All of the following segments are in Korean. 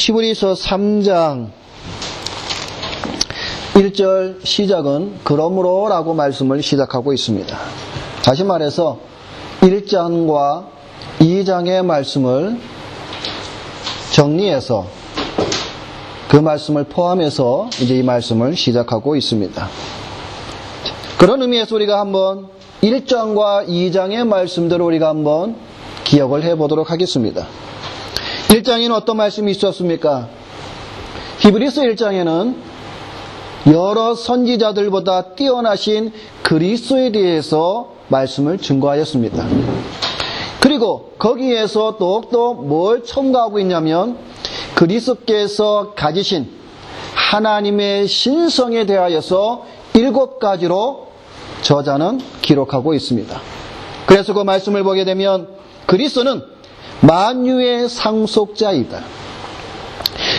히브리서 3장 1절 시작은 그러므로 라고 말씀을 시작하고 있습니다. 다시 말해서 1장과 2장의 말씀을 정리해서 그 말씀을 포함해서 이제 이 말씀을 시작하고 있습니다. 그런 의미에서 우리가 한번 1장과 2장의 말씀들을 우리가 한번 기억을 해보도록 하겠습니다. 1장에는 어떤 말씀이 있었습니까? 히브리서 1장에는 여러 선지자들보다 뛰어나신 그리스도에 대해서 말씀을 증거하였습니다. 그리고 거기에서 더욱더 뭘 첨가하고 있냐면 그리스도께서 가지신 하나님의 신성에 대하여서 7가지로 저자는 기록하고 있습니다. 그래서 그 말씀을 보게 되면 그리스도는 만유의 상속자이다.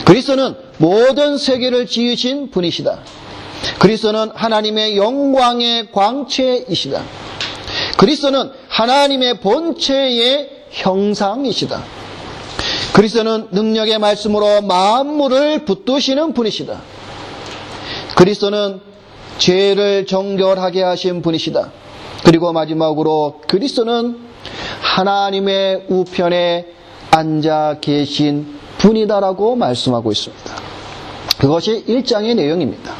그리스도는 모든 세계를 지으신 분이시다. 그리스도는 하나님의 영광의 광채이시다. 그리스도는 하나님의 본체의 형상이시다. 그리스도는 능력의 말씀으로 만물을 붙드시는 분이시다. 그리스도는 죄를 정결하게 하신 분이시다. 그리고 마지막으로 그리스도는 하나님의 우편에 앉아 계신 분이다라고 말씀하고 있습니다. 그것이 1장의 내용입니다.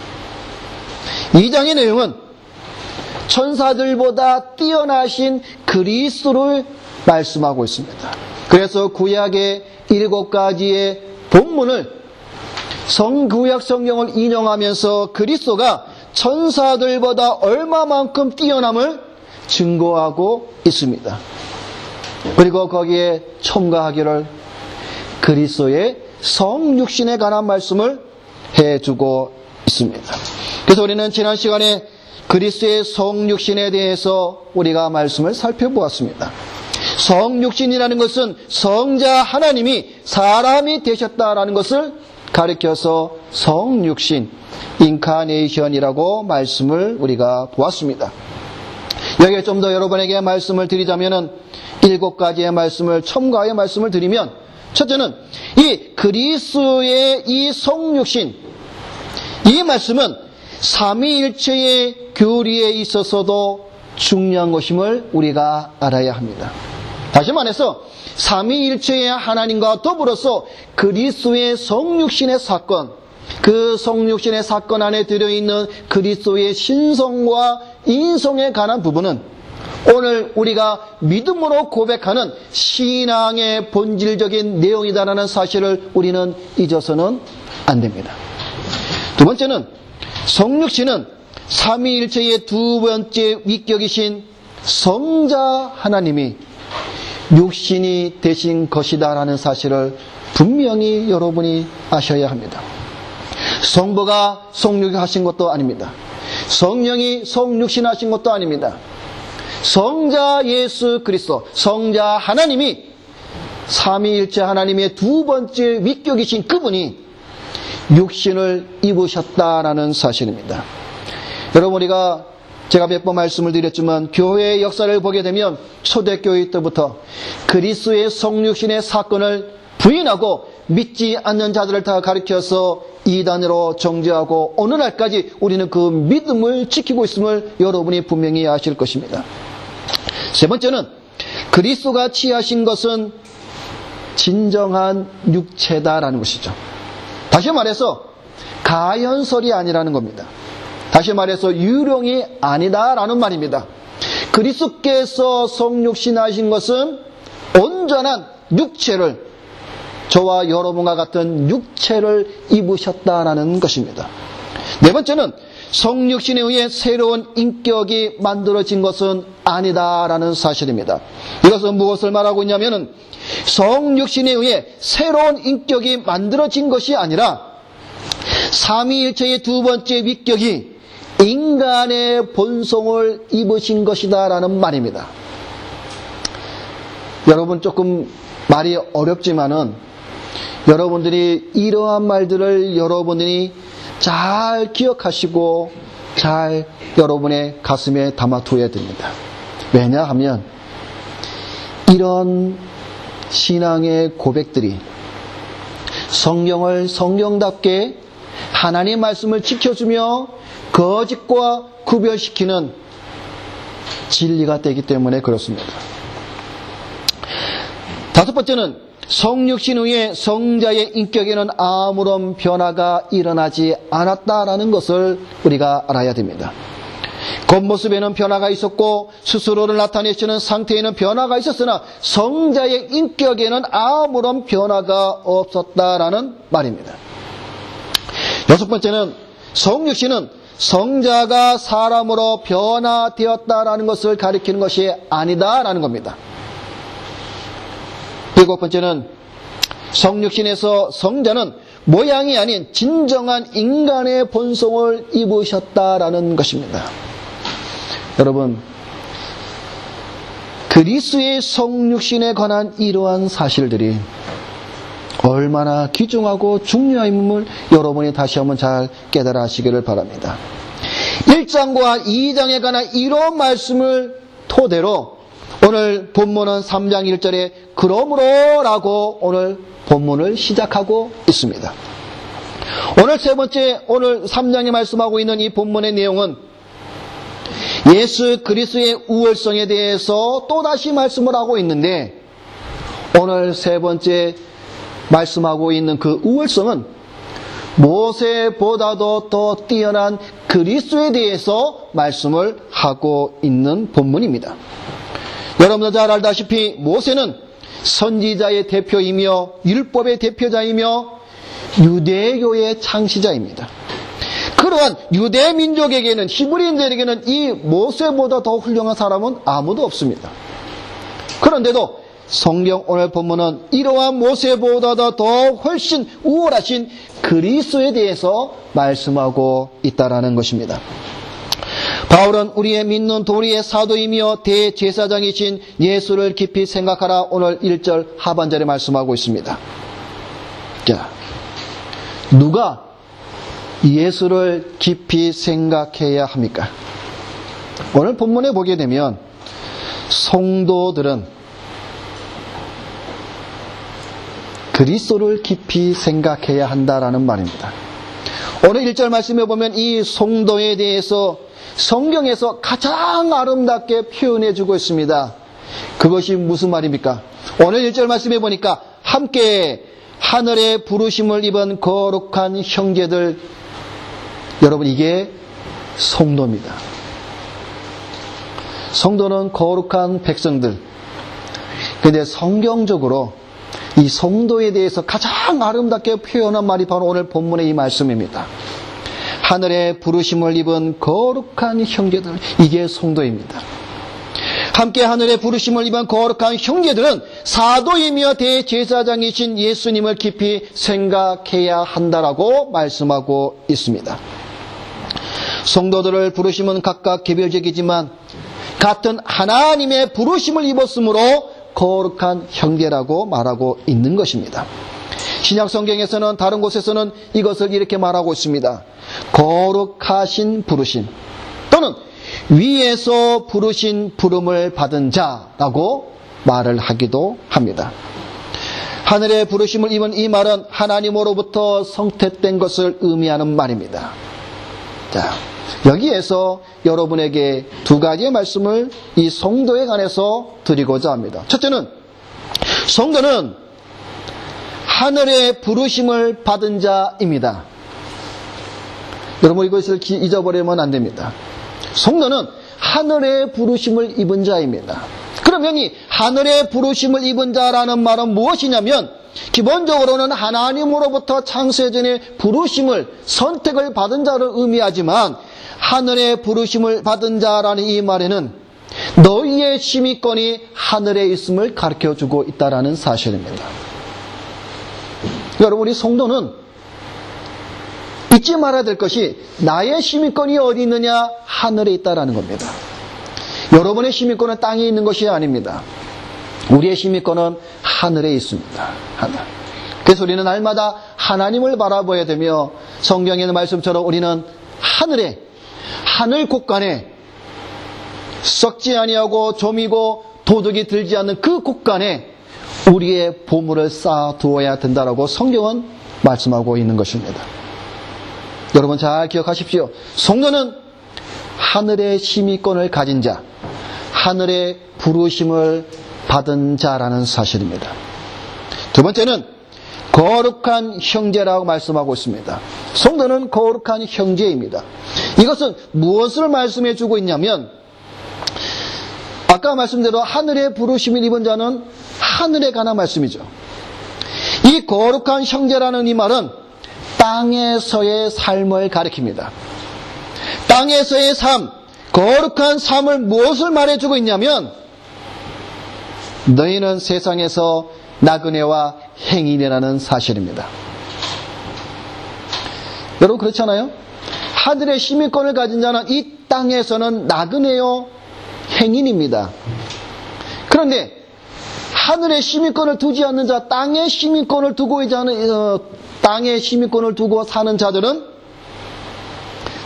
2장의 내용은 천사들보다 뛰어나신 그리스도를 말씀하고 있습니다. 그래서 구약의 7가지의 본문을 구약 성경을 인용하면서 그리스도가 천사들보다 얼마만큼 뛰어남을 증거하고 있습니다. 그리고 거기에 첨가하기를 그리스도의 성육신에 관한 말씀을 해주고 있습니다. 그래서 우리는 지난 시간에 그리스도의 성육신에 대해서 우리가 말씀을 살펴보았습니다. 성육신이라는 것은 성자 하나님이 사람이 되셨다라는 것을 가리켜서 성육신, 인카네이션이라고 말씀을 우리가 보았습니다. 여기에 좀 더 여러분에게 말씀을 드리자면은 7가지의 말씀을 첨가의 말씀을 드리면, 첫째는 이 그리스도의 이 성육신, 이 말씀은 삼위일체의 교리에 있어서도 중요한 것임을 우리가 알아야 합니다. 다시 말해서 삼위일체의 하나님과 더불어서 그리스도의 성육신의 사건, 그 성육신의 사건 안에 들어있는 그리스도의 신성과 인성에 관한 부분은 오늘 우리가 믿음으로 고백하는 신앙의 본질적인 내용이다라는 사실을 우리는 잊어서는 안 됩니다. 두 번째는 성육신은 삼위일체의 두 번째 위격이신 성자 하나님이 육신이 되신 것이다라는 사실을 분명히 여러분이 아셔야 합니다. 성부가 성육하신 것도 아닙니다. 성령이 성육신하신 것도 아닙니다. 성자 예수 그리스도, 성자 하나님이 삼위일체 하나님의 두 번째 위격이신 그분이 육신을 입으셨다라는 사실입니다. 여러분, 우리가 제가 몇 번 말씀을 드렸지만 교회의 역사를 보게 되면 초대교회 때부터 그리스도의 성육신의 사건을 부인하고 믿지 않는 자들을 다 가리켜서 이단으로 정죄하고 오늘날까지 우리는 그 믿음을 지키고 있음을 여러분이 분명히 아실 것입니다. 세 번째는 그리스도가 취하신 것은 진정한 육체다라는 것이죠. 다시 말해서 가연설이 아니라는 겁니다. 다시 말해서 유령이 아니다라는 말입니다. 그리스도께서 성육신하신 것은 온전한 육체를, 저와 여러분과 같은 육체를 입으셨다라는 것입니다. 네 번째는 성육신에 의해 새로운 인격이 만들어진 것은 아니다라는 사실입니다. 이것은 무엇을 말하고 있냐면은 성육신에 의해 새로운 인격이 만들어진 것이 아니라 삼위일체의 두 번째 위격이 인간의 본성을 입으신 것이다라는 말입니다. 여러분, 조금 말이 어렵지만은 여러분들이 이러한 말들을 여러분들이 잘 기억하시고 잘 여러분의 가슴에 담아두어야 됩니다. 왜냐하면 이런 신앙의 고백들이 성경을 성경답게 하나님의 말씀을 지켜주며 거짓과 구별시키는 진리가 되기 때문에 그렇습니다. 다섯 번째는 성육신 후에 성자의 인격에는 아무런 변화가 일어나지 않았다라는 것을 우리가 알아야 됩니다. 겉모습에는 변화가 있었고 스스로를 나타내시는 상태에는 변화가 있었으나 성자의 인격에는 아무런 변화가 없었다라는 말입니다. 여섯 번째는 성육신은 성자가 사람으로 변화되었다라는 것을 가리키는 것이 아니다라는 겁니다. 일곱 번째는 성육신에서 성자는 모양이 아닌 진정한 인간의 본성을 입으셨다라는 것입니다. 여러분, 그리스도의 성육신에 관한 이러한 사실들이 얼마나 귀중하고 중요함을 여러분이 다시 한번 잘 깨달아 하시기를 바랍니다. 1장과 2장에 관한 이런 말씀을 토대로 오늘 본문은 3장 1절에 그러므로 라고 오늘 본문을 시작하고 있습니다. 오늘 세 번째, 오늘 3장에 말씀하고 있는 이 본문의 내용은 예수 그리스도의 우월성에 대해서 또다시 말씀을 하고 있는데, 오늘 세 번째 말씀하고 있는 그 우월성은 모세보다도 더 뛰어난 그리스도에 대해서 말씀을 하고 있는 본문입니다. 여러분도 잘 알다시피 모세는 선지자의 대표이며 율법의 대표자이며 유대교의 창시자입니다. 그러한 유대 민족에게는, 히브리인들에게는 이 모세보다 더 훌륭한 사람은 아무도 없습니다. 그런데도 성경 오늘 본문은 이러한 모세보다 더 훨씬 우월하신 그리스도에 대해서 말씀하고 있다라는 것입니다. 바울은 우리의 믿는 도리의 사도이며 대제사장이신 예수를 깊이 생각하라 오늘 1절 하반절에 말씀하고 있습니다. 자, 누가 예수를 깊이 생각해야 합니까? 오늘 본문에 보게 되면 성도들은 그리스도를 깊이 생각해야 한다라는 말입니다. 오늘 1절 말씀에 보면 이 성도에 대해서 성경에서 가장 아름답게 표현해주고 있습니다. 그것이 무슨 말입니까? 오늘 1절 말씀에 보니까 함께 하늘의 부르심을 입은 거룩한 형제들, 여러분 이게 성도입니다. 성도는 거룩한 백성들. 그런데 성경적으로 이 성도에 대해서 가장 아름답게 표현한 말이 바로 오늘 본문의 이 말씀입니다. 하늘의 부르심을 입은 거룩한 형제들, 이게 성도입니다. 함께 하늘의 부르심을 입은 거룩한 형제들은 사도이며 대제사장이신 예수님을 깊이 생각해야 한다라고 말씀하고 있습니다. 성도들을 부르심은 각각 개별적이지만 같은 하나님의 부르심을 입었으므로 거룩한 형제라고 말하고 있는 것입니다. 신약 성경에서는 다른 곳에서는 이것을 이렇게 말하고 있습니다. 거룩하신 부르심 또는 위에서 부르신 부름을 받은 자라고 말을 하기도 합니다. 하늘의 부르심을 입은 이 말은 하나님으로부터 선택된 것을 의미하는 말입니다. 자, 여기에서 여러분에게 두 가지의 말씀을 이 성도에 관해서 드리고자 합니다. 첫째는 성도는 하늘의 부르심을 받은 자입니다. 여러분 이것을 잊어버리면 안 됩니다. 성도는 하늘의 부르심을 입은 자입니다. 그러면 이 하늘의 부르심을 입은 자라는 말은 무엇이냐면 기본적으로는 하나님으로부터 창세 전에 부르심을, 선택을 받은 자를 의미하지만 하늘의 부르심을 받은 자라는 이 말에는 너희의 시민권이 하늘에 있음을 가르쳐주고 있다는 사실입니다. 여러분 우리 성도는 잊지 말아야 될 것이 나의 시민권이 어디 있느냐? 하늘에 있다라는 겁니다. 여러분의 시민권은 땅에 있는 것이 아닙니다. 우리의 시민권은 하늘에 있습니다. 하늘. 그래서 우리는 날마다 하나님을 바라봐야 되며 성경에 있는 말씀처럼 우리는 하늘에, 하늘 곳간에 썩지 아니하고 조미고 도둑이 들지 않는 그 곳간에 우리의 보물을 쌓아두어야 된다라고 성경은 말씀하고 있는 것입니다. 여러분 잘 기억하십시오. 성도는 하늘의 심의권을 가진 자, 하늘의 부르심을 받은 자라는 사실입니다. 두 번째는 거룩한 형제라고 말씀하고 있습니다. 성도는 거룩한 형제입니다. 이것은 무엇을 말씀해 주고 있냐면, 아까 말씀대로 하늘의 부르심을 입은 자는 하늘에 관한 말씀이죠. 이 거룩한 형제라는 이 말은 땅에서의 삶을 가리킵니다. 땅에서의 삶, 거룩한 삶을 무엇을 말해주고 있냐면, 너희는 세상에서 나그네와 행인이라는 사실입니다. 여러분 그렇잖아요? 하늘의 시민권을 가진 자는 이 땅에서는 나그네요 행인입니다. 그런데 하늘의 시민권을 두지 않는 자, 땅의 시민권을 두고 땅의 시민권을 두고 사는 자들은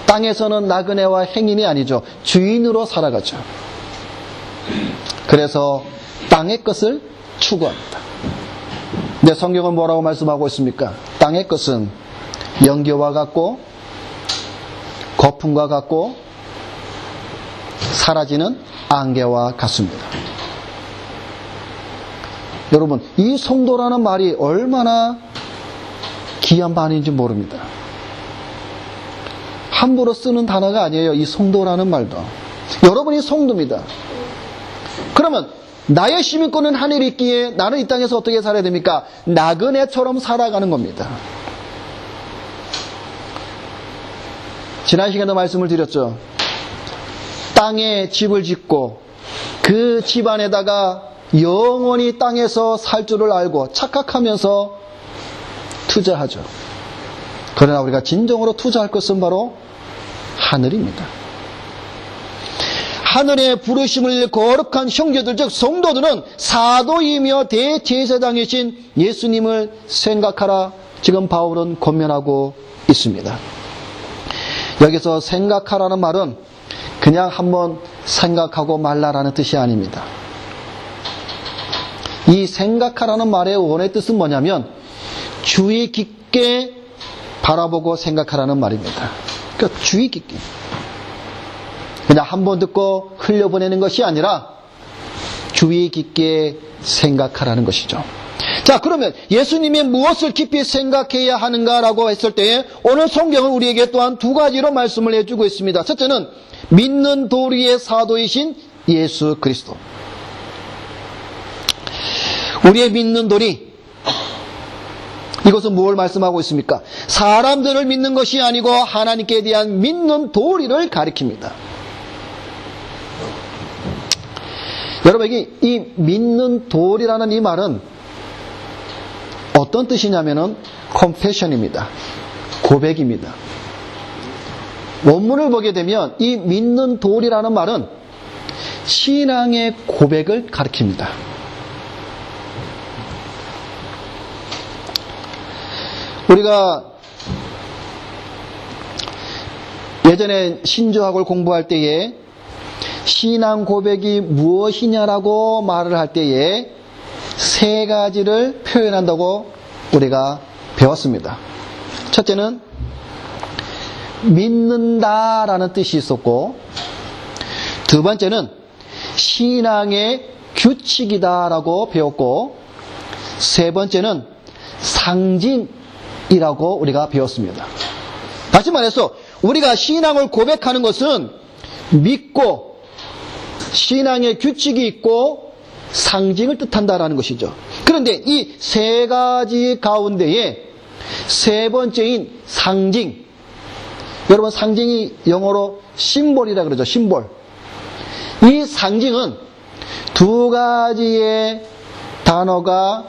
땅에서는 나그네와 행인이 아니죠. 주인으로 살아가죠. 그래서 땅의 것을 추구합니다. 근데 성경은 뭐라고 말씀하고 있습니까? 땅의 것은 연기와 같고 거품과 같고 사라지는 안개와 같습니다. 여러분, 이 성도라는 말이 얼마나 귀한 말인지 모릅니다. 함부로 쓰는 단어가 아니에요. 이 성도라는 말도. 여러분이 성도입니다. 그러면 나의 시민권은 하늘에 있기에 나는 이 땅에서 어떻게 살아야 됩니까? 나그네처럼 살아가는 겁니다. 지난 시간에도 말씀을 드렸죠. 땅에 집을 짓고 그 집 안에다가 영원히 땅에서 살 줄을 알고 착각하면서 투자하죠. 그러나 우리가 진정으로 투자할 것은 바로 하늘입니다. 하늘의 부르심을 거룩한 형제들, 즉 성도들은 사도이며 대제사장이신 예수님을 생각하라. 지금 바울은 권면하고 있습니다. 여기서 생각하라는 말은 그냥 한번 생각하고 말라라는 뜻이 아닙니다. 이 생각하라는 말의 원의 뜻은 뭐냐면 주의 깊게 바라보고 생각하라는 말입니다. 그러니까 주의 깊게. 그냥 한번 듣고 흘려보내는 것이 아니라 주의 깊게 생각하라는 것이죠. 자, 그러면 예수님이 무엇을 깊이 생각해야 하는가라고 했을 때 오늘 성경은 우리에게 또한 두 가지로 말씀을 해주고 있습니다. 첫째는 믿는 도리의 사도이신 예수 그리스도. 우리의 믿는 도리, 이것은 무엇을 말씀하고 있습니까? 사람들을 믿는 것이 아니고 하나님께 대한 믿는 도리를 가리킵니다. 여러분에게 이 믿는 도리라는 이 말은 어떤 뜻이냐면은 confession입니다. 고백입니다. 원문을 보게 되면 이 믿는 도리라는 말은 신앙의 고백을 가리킵니다. 우리가 예전에 신조학을 공부할 때에 신앙 고백이 무엇이냐라고 말을 할 때에 세 가지를 표현한다고 우리가 배웠습니다. 첫째는 믿는다라는 뜻이 있었고, 두 번째는 신앙의 규칙이다라고 배웠고, 세 번째는 상징이라고 우리가 배웠습니다. 다시 말해서 우리가 신앙을 고백하는 것은 믿고 신앙의 규칙이 있고 상징을 뜻한다라는 것이죠. 그런데 이 세 가지 가운데에 세 번째인 상징, 여러분 상징이 영어로 심볼이라 그러죠. 심볼. 이 상징은 두 가지의 단어가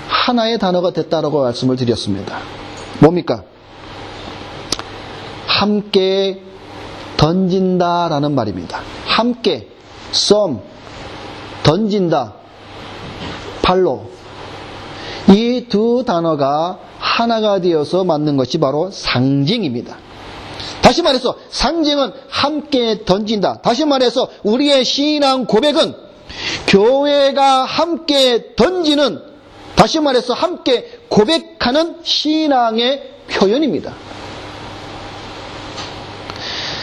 하나의 단어가 됐다라고 말씀을 드렸습니다. 뭡니까? 함께 던진다라는 말입니다. 함께, 썸, 던진다, 발로. 이 두 단어가 하나가 되어서 만든 것이 바로 상징입니다. 다시 말해서 상징은 함께 던진다. 다시 말해서 우리의 신앙 고백은 교회가 함께 던지는, 다시 말해서 함께 고백하는 신앙의 표현입니다.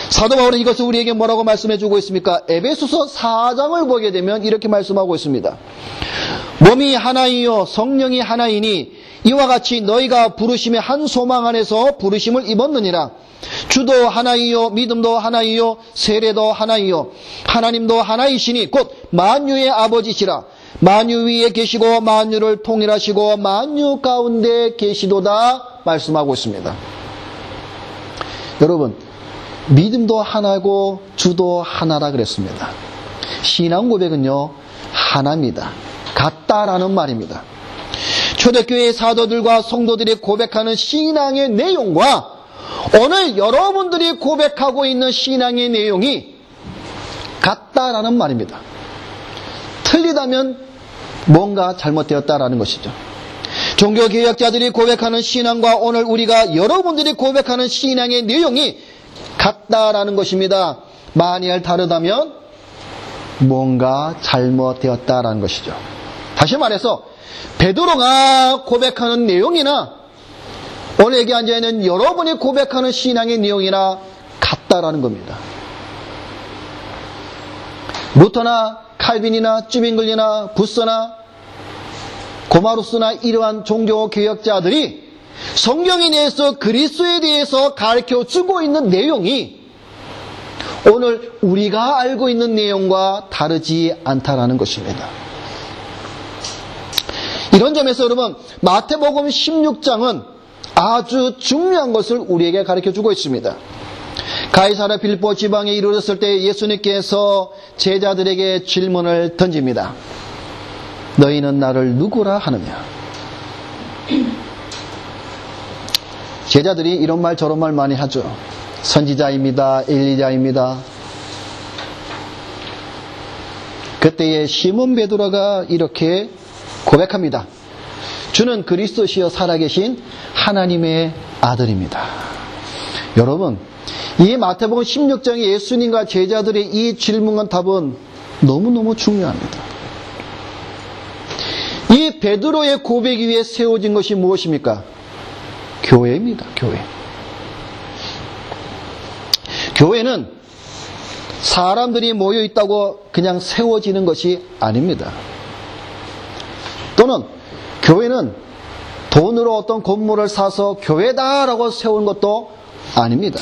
사도 바울은 이것을 우리에게 뭐라고 말씀해주고 있습니까? 에베소서 4장을 보게 되면 이렇게 말씀하고 있습니다. 몸이 하나이요 성령이 하나이니 이와 같이 너희가 부르심의 한 소망 안에서 부르심을 입었느니라. 주도 하나이요 믿음도 하나이요 세례도 하나이요 하나님도 하나이시니 곧 만유의 아버지시라. 만유 위에 계시고 만유를 통일하시고 만유 가운데 계시도다 말씀하고 있습니다. 여러분, 믿음도 하나고 주도 하나라 그랬습니다. 신앙 고백은요 하나입니다. 같다라는 말입니다. 초대교회의 사도들과 성도들이 고백하는 신앙의 내용과 오늘 여러분들이 고백하고 있는 신앙의 내용이 같다라는 말입니다. 틀리다면 뭔가 잘못되었다라는 것이죠. 종교개혁자들이 고백하는 신앙과 오늘 우리가 여러분들이 고백하는 신앙의 내용이 같다라는 것입니다. 만일 다르다면 뭔가 잘못되었다라는 것이죠. 다시 말해서 베드로가 고백하는 내용이나 오늘 여기 앉아있는 여러분이 고백하는 신앙의 내용이나 같다라는 겁니다. 루터나 칼빈이나 쭈빙글리나 부서나 고마루스나 이러한 종교개혁자들이 성경에 대해서 그리스도에 대해서 가르쳐주고 있는 내용이 오늘 우리가 알고 있는 내용과 다르지 않다라는 것입니다. 이런 점에서 여러분 마태복음 16장은 아주 중요한 것을 우리에게 가르쳐주고 있습니다. 가이사랴 빌립보 지방에 이르렀을 때 예수님께서 제자들에게 질문을 던집니다. 너희는 나를 누구라 하느냐? 제자들이 이런 말 저런 말 많이 하죠. 선지자입니다. 엘리야입니다. 그때에 시몬 베드로가 이렇게 고백합니다. 주는 그리스도시여 살아계신 하나님의 아들입니다. 여러분, 이 마태복음 16장의 예수님과 제자들의 이 질문과 답은 너무너무 중요합니다. 이 베드로의 고백 위에 세워진 것이 무엇입니까? 교회입니다. 교회. 교회는 사람들이 모여 있다고 그냥 세워지는 것이 아닙니다. 또는 교회는 돈으로 어떤 건물을 사서 교회다라고 세운 것도 아닙니다.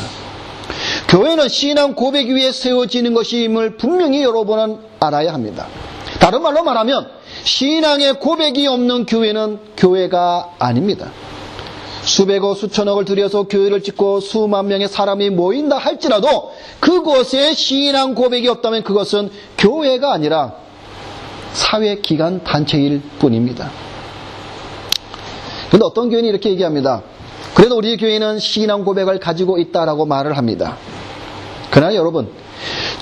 교회는 신앙 고백 위에 세워지는 것임을 분명히 여러분은 알아야 합니다. 다른 말로 말하면 신앙의 고백이 없는 교회는 교회가 아닙니다. 수백억 수천억을 들여서 교회를 짓고 수만 명의 사람이 모인다 할지라도 그곳에 신앙 고백이 없다면 그것은 교회가 아니라 사회기관 단체일 뿐입니다. 그런데 어떤 교회는 이렇게 얘기합니다. 그래도 우리 교회는 신앙 고백을 가지고 있다라고 말을 합니다. 그러나 여러분,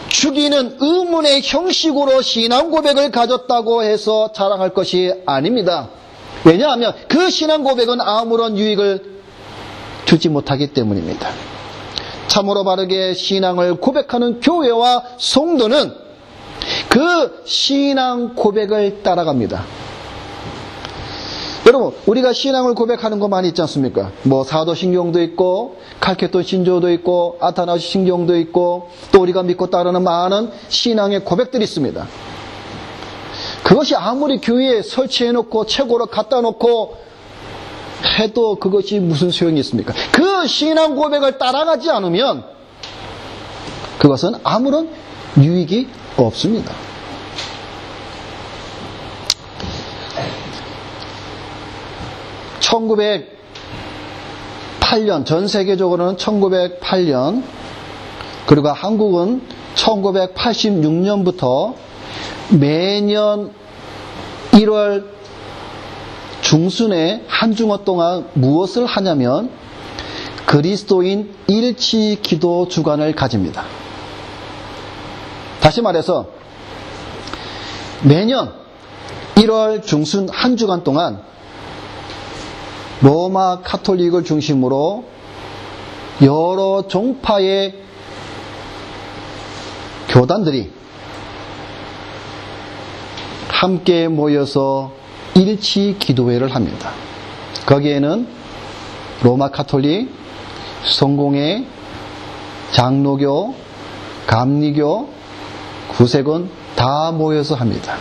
죽이는 의문의 형식으로 신앙 고백을 가졌다고 해서 자랑할 것이 아닙니다. 왜냐하면 그 신앙 고백은 아무런 유익을 주지 못하기 때문입니다. 참으로 바르게 신앙을 고백하는 교회와 성도는 그 신앙 고백을 따라갑니다. 여러분, 우리가 신앙을 고백하는 거 많이 있지 않습니까? 뭐 사도신경도 있고 칼케톤 신조도 있고 아타나시 신경도 있고 또 우리가 믿고 따르는 많은 신앙의 고백들이 있습니다. 그것이 아무리 교회에 설치해놓고 책으로 갖다 놓고 해도 그것이 무슨 소용이 있습니까? 그 신앙 고백을 따라가지 않으면 그것은 아무런 유익이 없습니다. (1908년) 전 세계적으로는 1908년 그리고 한국은 1986년부터 매년 1월 중순에 한 주간 동안 무엇을 하냐면 그리스도인 일치 기도 주간을 가집니다. 다시 말해서 매년 1월 중순 한 주간 동안 로마 카톨릭을 중심으로 여러 종파의 교단들이 함께 모여서 일치 기도회를 합니다. 거기에는 로마 가톨릭, 성공회, 장로교, 감리교, 구세군 다 모여서 합니다.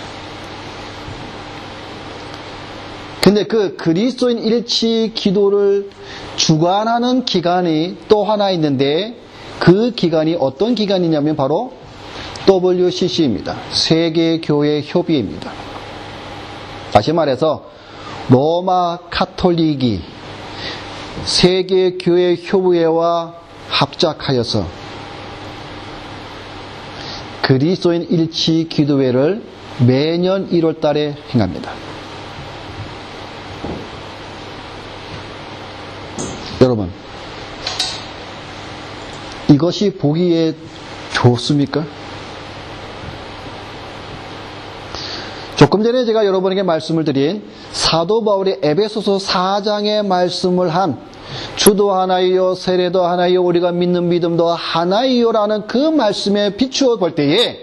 근데 그 그리스도인 일치 기도를 주관하는 기관이 또 하나 있는데 그 기관이 어떤 기관이냐면 바로 WCC입니다. 세계교회협의회입니다. 다시 말해서 로마 가톨릭이 세계교회협의회와 합작하여서 그리스도인 일치 기도회를 매년 1월 달에 행합니다. 여러분, 이것이 보기에 좋습니까? 조금 전에 제가 여러분에게 말씀을 드린 사도 바울이 에베소서 4장의 말씀을 한 주도 하나이요 세례도 하나이요 우리가 믿는 믿음도 하나이요라는 그 말씀에 비추어 볼 때에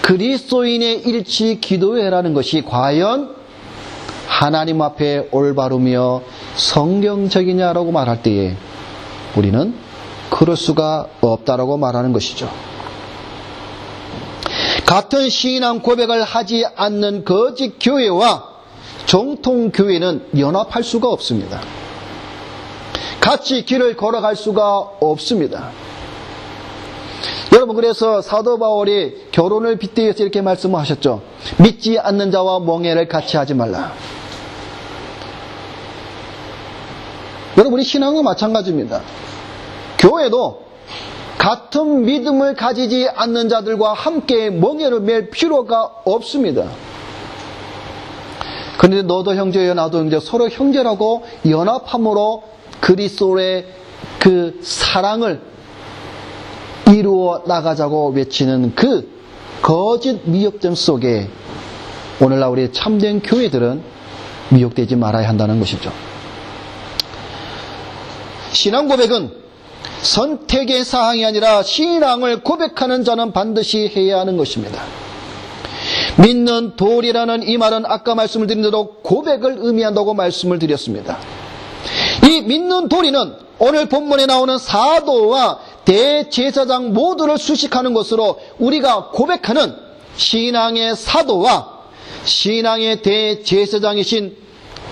그리스도인의 일치 기도회라는 것이 과연 하나님 앞에 올바르며 성경적이냐라고 말할 때에 우리는 그럴 수가 없다라고 말하는 것이죠. 같은 신앙 고백을 하지 않는 거짓 교회와 정통 교회는 연합할 수가 없습니다. 같이 길을 걸어갈 수가 없습니다. 여러분, 그래서 사도 바울이 결혼을 빗대어서 이렇게 말씀하셨죠. 믿지 않는 자와 멍해를 같이 하지 말라. 여러분, 우리 신앙은 마찬가지입니다. 교회도 같은 믿음을 가지지 않는 자들과 함께 멍해를 맬 필요가 없습니다. 그런데 너도 형제요 나도 형제 서로 형제라고 연합함으로 그리스도의 그 사랑을 이루어 나가자고 외치는 그 거짓 미혹됨 속에 오늘날 우리 참된 교회들은 미혹되지 말아야 한다는 것이죠. 신앙 고백은 선택의 사항이 아니라 신앙을 고백하는 자는 반드시 해야 하는 것입니다. 믿는 도리라는 이 말은 아까 말씀을 드린 대로 고백을 의미한다고 말씀을 드렸습니다. 이 믿는 도리는 오늘 본문에 나오는 사도와 대제사장 모두를 수식하는 것으로 우리가 고백하는 신앙의 사도와 신앙의 대제사장이신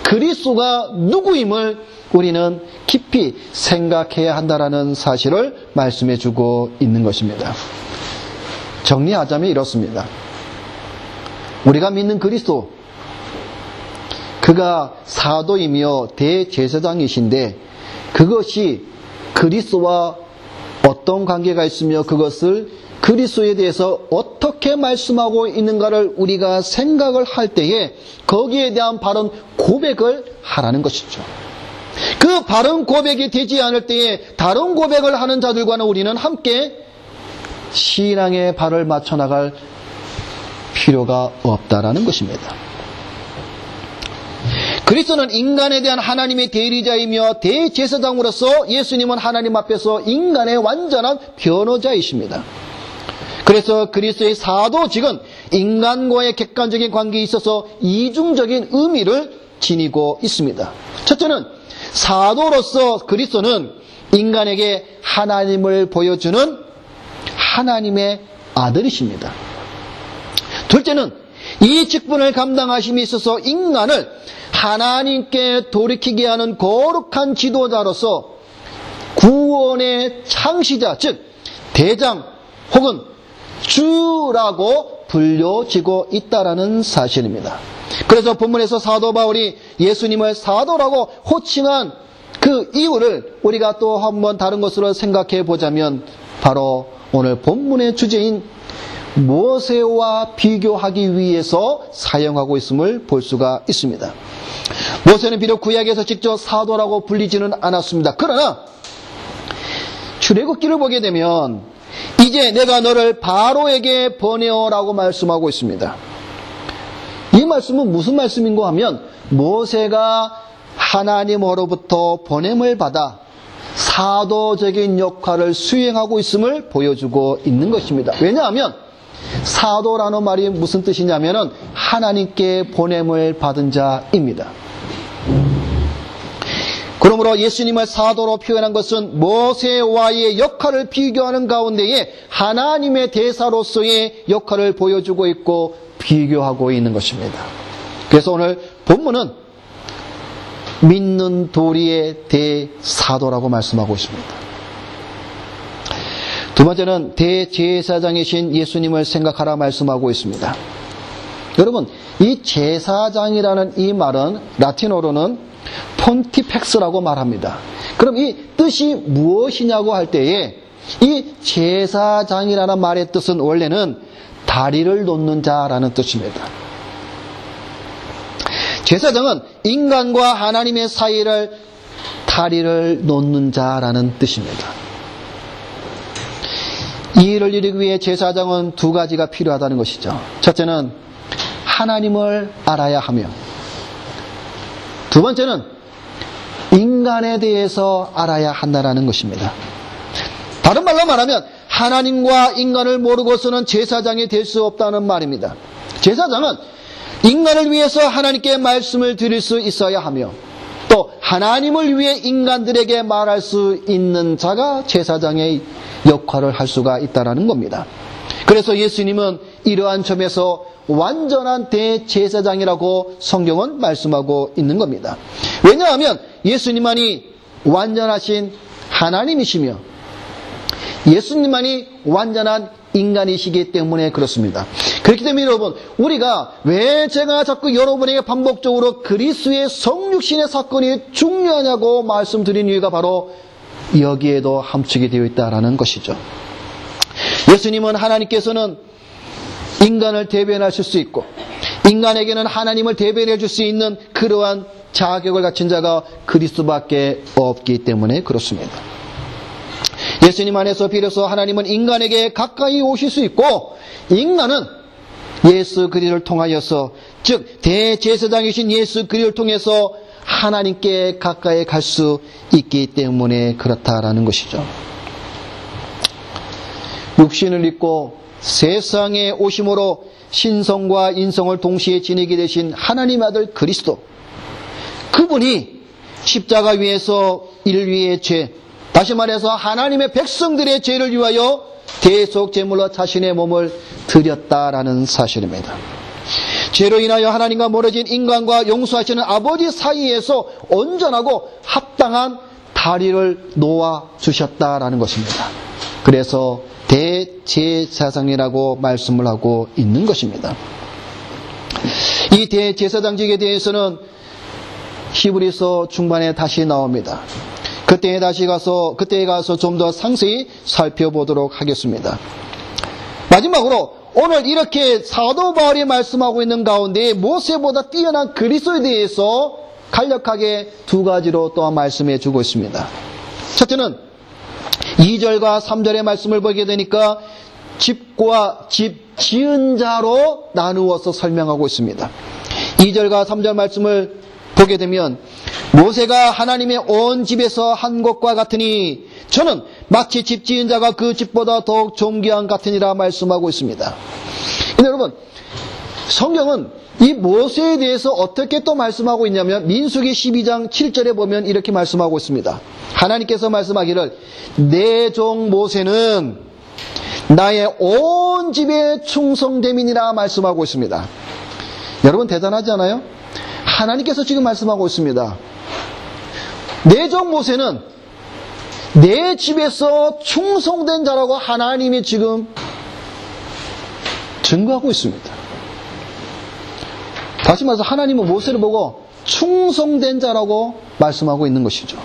그리스도가 누구임을 우리는 깊이 생각해야 한다는 사실을 말씀해 주고 있는 것입니다. 정리하자면 이렇습니다. 우리가 믿는 그리스도, 그가 사도이며 대제사장이신데 그것이 그리스도와 어떤 관계가 있으며 그것을 그리스도에 대해서 어떻게 말씀하고 있는가를 우리가 생각을 할 때에 거기에 대한 바른 고백을 하라는 것이죠. 그 바른 고백이 되지 않을 때에 다른 고백을 하는 자들과는 우리는 함께 신앙의 발을 맞춰 나갈 필요가 없다라는 것입니다. 그리스도는 인간에 대한 하나님의 대리자이며 대제사장으로서 예수님은 하나님 앞에서 인간의 완전한 변호자이십니다. 그래서 그리스도의 사도직은 인간과의 객관적인 관계에 있어서 이중적인 의미를 지니고 있습니다. 첫째는 사도로서 그리스도는 인간에게 하나님을 보여주는 하나님의 아들이십니다. 둘째는 이 직분을 감당하심에 있어서 인간을 하나님께 돌이키게 하는 거룩한 지도자로서 구원의 창시자, 즉 대장 혹은 주라고 불려지고 있다라는 사실입니다. 그래서 본문에서 사도 바울이 예수님을 사도라고 호칭한 그 이유를 우리가 또 한번 다른 것으로 생각해 보자면 바로 오늘 본문의 주제인 모세와 비교하기 위해서 사용하고 있음을 볼 수가 있습니다. 모세는 비록 구약에서 직접 사도라고 불리지는 않았습니다. 그러나 출애굽기를 보게 되면 이제 내가 너를 바로에게 보내어라고 말씀하고 있습니다. 이 말씀은 무슨 말씀인가 하면 모세가 하나님으로부터 보냄을 받아 사도적인 역할을 수행하고 있음을 보여주고 있는 것입니다. 왜냐하면 사도라는 말이 무슨 뜻이냐면 하나님께 보냄을 받은 자입니다. 그러므로 예수님을 사도로 표현한 것은 모세와의 역할을 비교하는 가운데에 하나님의 대사로서의 역할을 보여주고 있고 비교하고 있는 것입니다. 그래서 오늘 본문은 믿는 도리의 대사도라고 말씀하고 있습니다. 두 번째는 대제사장이신 예수님을 생각하라 말씀하고 있습니다. 여러분, 이 제사장이라는 이 말은 라틴어로는 폰티펙스라고 말합니다. 그럼 이 뜻이 무엇이냐고 할 때에 이 제사장이라는 말의 뜻은 원래는 다리를 놓는 자라는 뜻입니다. 제사장은 인간과 하나님의 사이를 다리를 놓는 자라는 뜻입니다. 이 일을 이루기 위해 제사장은 두 가지가 필요하다는 것이죠. 첫째는 하나님을 알아야 하며, 두 번째는 인간에 대해서 알아야 한다는 것입니다. 다른 말로 말하면 하나님과 인간을 모르고서는 제사장이 될 수 없다는 말입니다. 제사장은 인간을 위해서 하나님께 말씀을 드릴 수 있어야 하며, 또 하나님을 위해 인간들에게 말할 수 있는 자가 제사장의 역할을 할 수가 있다는 겁니다. 그래서 예수님은 이러한 점에서 완전한 대제사장이라고 성경은 말씀하고 있는 겁니다. 왜냐하면 예수님만이 완전하신 하나님이시며 예수님만이 완전한 인간이시기 때문에 그렇습니다. 그렇기 때문에 여러분, 우리가 왜 제가 자꾸 여러분에게 반복적으로 그리스도의 성육신의 사건이 중요하냐고 말씀드린 이유가 바로 여기에도 함축이 되어 있다는 것이죠. 예수님은 하나님께서는 인간을 대변하실 수 있고 인간에게는 하나님을 대변해 줄 수 있는 그러한 자격을 갖춘 자가 그리스도밖에 없기 때문에 그렇습니다. 예수님 안에서 비로소 하나님은 인간에게 가까이 오실 수 있고 인간은 예수 그리스도를 통하여서, 즉 대제사장이신 예수 그리스도를 통해서 하나님께 가까이 갈 수 있기 때문에 그렇다라는 것이죠. 육신을 입고 세상에 오심으로 신성과 인성을 동시에 지니게 되신 하나님 아들 그리스도, 그분이 십자가 위에서 인류의 죄, 다시 말해서 하나님의 백성들의 죄를 위하여 대속 제물로 자신의 몸을 드렸다라는 사실입니다. 죄로 인하여 하나님과 멀어진 인간과 용서하시는 아버지 사이에서 온전하고 합당한 다리를 놓아 주셨다라는 것입니다. 그래서 대제사장이라고 말씀을 하고 있는 것입니다. 이 대제사장직에 대해서는 히브리서 중반에 다시 나옵니다. 그때에 가서 좀 더 상세히 살펴보도록 하겠습니다. 마지막으로 오늘 이렇게 사도 바울이 말씀하고 있는 가운데 모세보다 뛰어난 그리스도에 대해서 간략하게 두 가지로 또한 말씀해 주고 있습니다. 첫째는 2절과 3절의 말씀을 보게 되니까 집과 집 지은 자로 나누어서 설명하고 있습니다. 2절과 3절 말씀을 보게 되면 모세가 하나님의 온 집에서 한 것과 같으니 저는 마치 집 지은 자가 그 집보다 더욱 존귀한 같으니라 말씀하고 있습니다. 근데 여러분, 성경은 이 모세에 대해서 어떻게 또 말씀하고 있냐면 민수기 12장 7절에 보면 이렇게 말씀하고 있습니다. 하나님께서 말씀하기를 내 종 모세는 나의 온 집에 충성됨이니라 말씀하고 있습니다. 여러분 대단하지 않아요? 하나님께서 지금 말씀하고 있습니다. 내 종 모세는 내 집에서 충성된 자라고 하나님이 지금 증거하고 있습니다. 다시 말해서 하나님은 모세를 보고 충성된 자라고 말씀하고 있는 것이죠.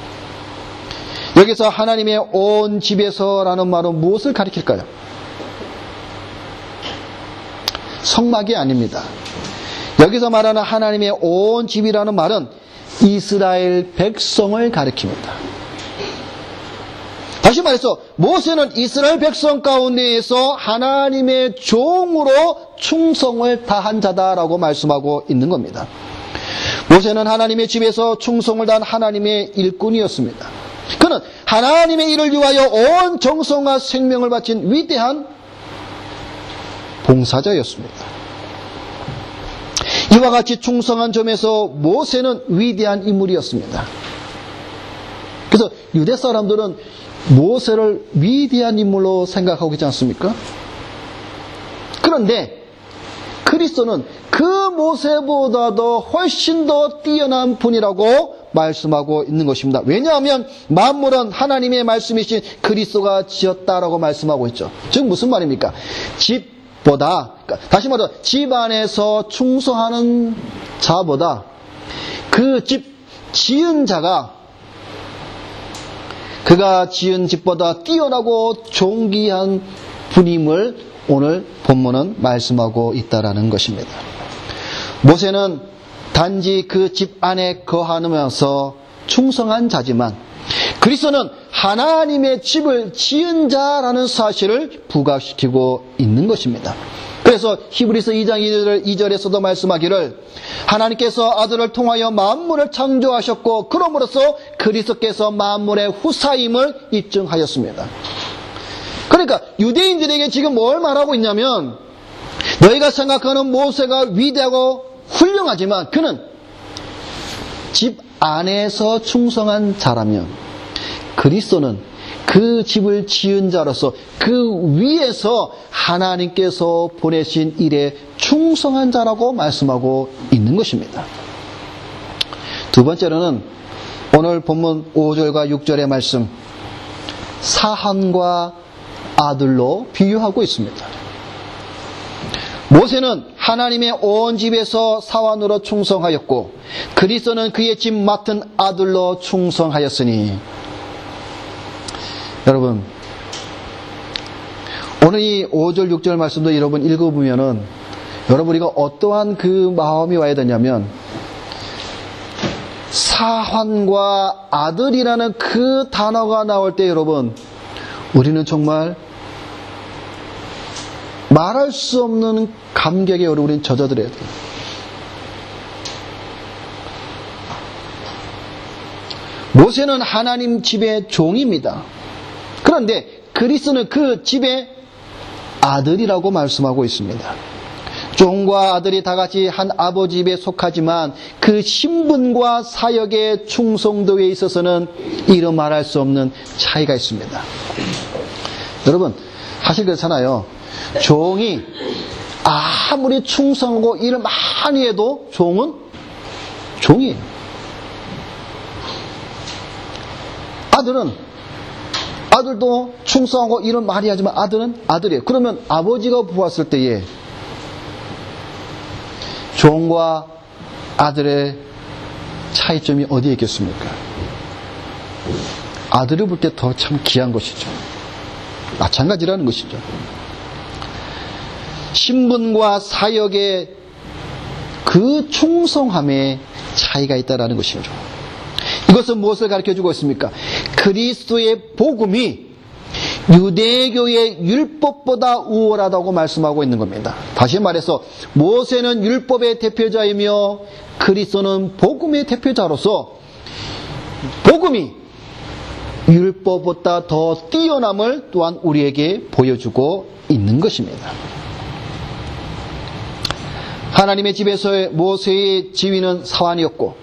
여기서 하나님의 온 집에서라는 말은 무엇을 가리킬까요? 성막이 아닙니다. 여기서 말하는 하나님의 온 집이라는 말은 이스라엘 백성을 가리킵니다. 다시 말해서 모세는 이스라엘 백성 가운데에서 하나님의 종으로 충성을 다한 자다라고 말씀하고 있는 겁니다. 모세는 하나님의 집에서 충성을 다한 하나님의 일꾼이었습니다. 그는 하나님의 일을 위하여 온 정성과 생명을 바친 위대한 봉사자였습니다. 이와 같이 충성한 점에서 모세는 위대한 인물이었습니다. 유대 사람들은 모세를 위대한 인물로 생각하고 있지 않습니까? 그런데 그리스도는 그 모세보다도 훨씬 더 뛰어난 분이라고 말씀하고 있는 것입니다. 왜냐하면 만물은 하나님의 말씀이신 그리스도가 지었다라고 말씀하고 있죠. 즉 무슨 말입니까? 집보다, 다시 말해서 집 안에서 충성하는 자보다 그 집 지은 자가 그가 지은 집보다 뛰어나고 존귀한 분임을 오늘 본문은 말씀하고 있다라는 것입니다. 모세는 단지 그 집 안에 거하면서 충성한 자지만 그리스도는 하나님의 집을 지은 자라는 사실을 부각시키고 있는 것입니다. 그래서 히브리서 2장 2절에서도 말씀하기를 하나님께서 아들을 통하여 만물을 창조하셨고 그러므로써 그리스도께서 만물의 후사임을 입증하였습니다. 그러니까 유대인들에게 지금 뭘 말하고 있냐면 너희가 생각하는 모세가 위대하고 훌륭하지만 그는 집 안에서 충성한 자라면 그리스도는 그 집을 지은 자로서 그 위에서 하나님께서 보내신 일에 충성한 자라고 말씀하고 있는 것입니다. 두 번째로는 오늘 본문 5절과 6절의 말씀 사한과 아들로 비유하고 있습니다. 모세는 하나님의 온 집에서 사환으로 충성하였고 그리스도는 그의 집 맡은 아들로 충성하였으니 여러분 오늘 이 5절 6절 말씀도 여러분 읽어보면은 여러분 우리가 어떠한 그 마음이 와야 되냐면 사환과 아들이라는 그 단어가 나올 때 여러분 우리는 정말 말할 수 없는 감격에 우리는 젖어들어야 돼요. 모세는 하나님 집의 종입니다. 그런데 그리스도는 그 집의 아들이라고 말씀하고 있습니다. 종과 아들이 다 같이 한 아버지 집에 속하지만 그 신분과 사역의 충성도에 있어서는 이루 말할 수 없는 차이가 있습니다. 여러분 사실 그렇잖아요. 종이 아무리 충성하고 일을 많이 해도 종은 종이에요. 아들도 충성하고 일을 많이 하지만 아들은 아들이에요. 그러면 아버지가 보았을 때에 종과 아들의 차이점이 어디에 있겠습니까? 아들을 볼 때 더 참 귀한 것이죠. 마찬가지라는 것이죠. 신분과 사역의 그 충성함에 차이가 있다는 것이죠. 이것은 무엇을 가르쳐주고 있습니까? 그리스도의 복음이 유대교의 율법보다 우월하다고 말씀하고 있는 겁니다. 다시 말해서 모세는 율법의 대표자이며 그리스도는 복음의 대표자로서 복음이 율법보다 더 뛰어남을 또한 우리에게 보여주고 있는 것입니다. 하나님의 집에서의 모세의 지위는 사환이었고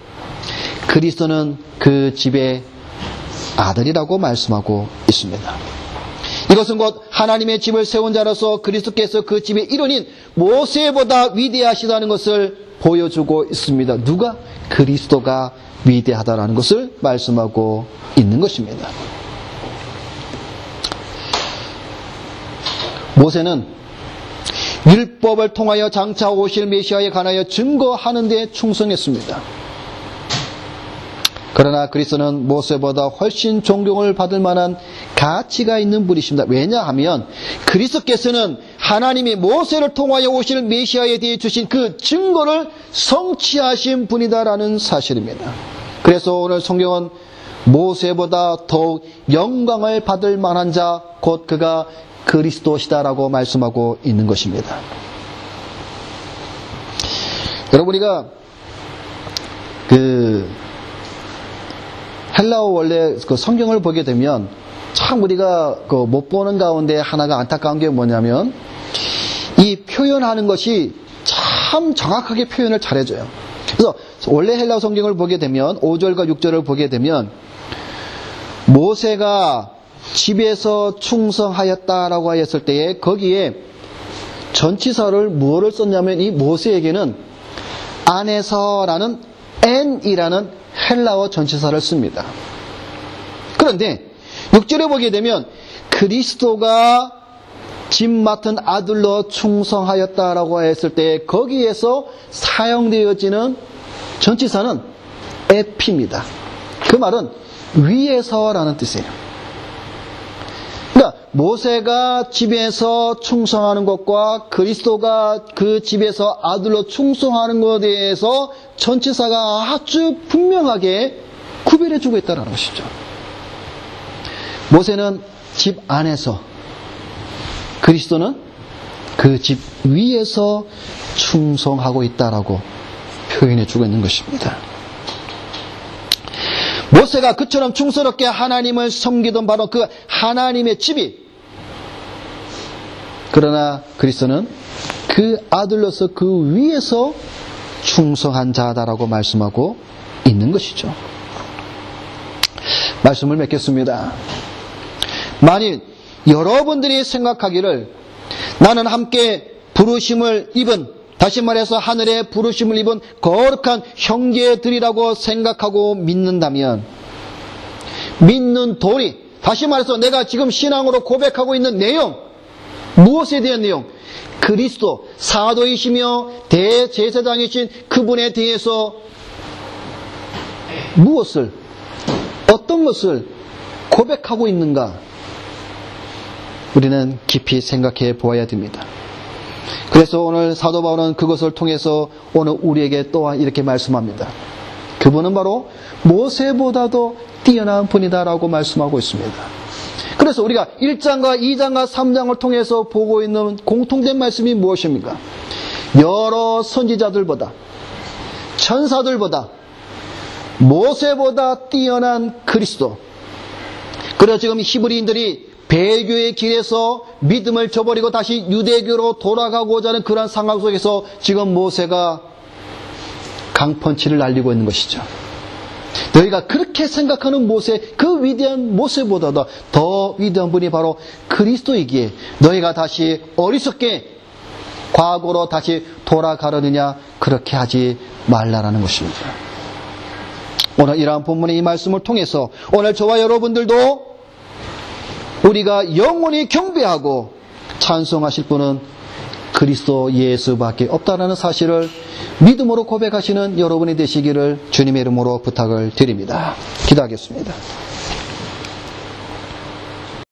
그리스도는 그 집의 아들이라고 말씀하고 있습니다. 이것은 곧 하나님의 집을 세운 자로서 그리스도께서 그 집의 일원인 모세보다 위대하시다는 것을 보여주고 있습니다. 누가? 그리스도가 위대하다라는 것을 말씀하고 있는 것입니다. 모세는 율법을 통하여 장차 오실 메시아에 관하여 증거하는 데 충성했습니다. 그러나 그리스도는 모세보다 훨씬 존경을 받을 만한 가치가 있는 분이십니다. 왜냐하면 그리스도께서는 하나님이 모세를 통하여 오실 메시아에 대해 주신 그 증거를 성취하신 분이다라는 사실입니다. 그래서 오늘 성경은 모세보다 더욱 영광을 받을 만한 자, 곧 그가 그리스도시다라고 말씀하고 있는 것입니다. 여러분 우리가 헬라어 원래 그 성경을 보게 되면 참 우리가 못 보는 가운데 하나가 안타까운 게 뭐냐면 이 표현하는 것이 참 정확하게 표현을 잘해줘요. 그래서 원래 헬라어 성경을 보게 되면 5절과 6절을 보게 되면 모세가 집에서 충성하였다라고 하였을 때에 거기에 전치사를 무엇을 썼냐면 이 모세에게는 안에서라는 n이라는 헬라어 전치사를 씁니다. 그런데 6절에 보게 되면 그리스도가 집 맡은 아들로 충성하였다라고 했을 때 거기에서 사용되어지는 전치사는 에피입니다. 그 말은 위에서라는 뜻이에요. 그러니까 모세가 집에서 충성하는 것과 그리스도가 그 집에서 아들로 충성하는 것에 대해서 전치사가 아주 분명하게 구별해주고 있다는 것이죠. 모세는 집 안에서, 그리스도는 그 집 위에서 충성하고 있다라고 표현해주고 있는 것입니다. 모세가 그처럼 충성스럽게 하나님을 섬기던 바로 그 하나님의 집이, 그러나 그리스도는 그 아들로서 그 위에서 충성한 자다라고 말씀하고 있는 것이죠. 말씀을 맺겠습니다. 만일 여러분들이 생각하기를 나는 함께 부르심을 입은, 다시 말해서 하늘의 부르심을 입은 거룩한 형제들이라고 생각하고 믿는다면, 믿는 도리, 다시 말해서 내가 지금 신앙으로 고백하고 있는 내용, 무엇에 대한 내용? 그리스도, 사도이시며 대제사장이신 그분에 대해서 무엇을, 어떤 것을 고백하고 있는가? 우리는 깊이 생각해 보아야 됩니다. 그래서 오늘 사도 바울은 그것을 통해서 오늘 우리에게 또한 이렇게 말씀합니다. 그분은 바로 모세보다도 뛰어난 분이다라고 말씀하고 있습니다. 그래서 우리가 1장과 2장과 3장을 통해서 보고 있는 공통된 말씀이 무엇입니까? 여러 선지자들보다, 천사들보다, 모세보다 뛰어난 그리스도. 그래서 지금 히브리인들이 배교의 길에서 믿음을 저버리고 다시 유대교로 돌아가고자 하는 그런 상황 속에서 지금 모세가 강펀치를 날리고 있는 것이죠. 너희가 그렇게 생각하는 모세, 그 위대한 모세보다도 더 위대한 분이 바로 그리스도이기에 너희가 다시 어리석게 과거로 다시 돌아가려느냐, 그렇게 하지 말라라는 것입니다. 오늘 이러한 본문의 이 말씀을 통해서 오늘 저와 여러분들도 우리가 영원히 경배하고 찬송하실 분은 그리스도 예수밖에 없다는 사실을 믿음으로 고백하시는 여러분이 되시기를 주님의 이름으로 부탁을 드립니다. 기도하겠습니다.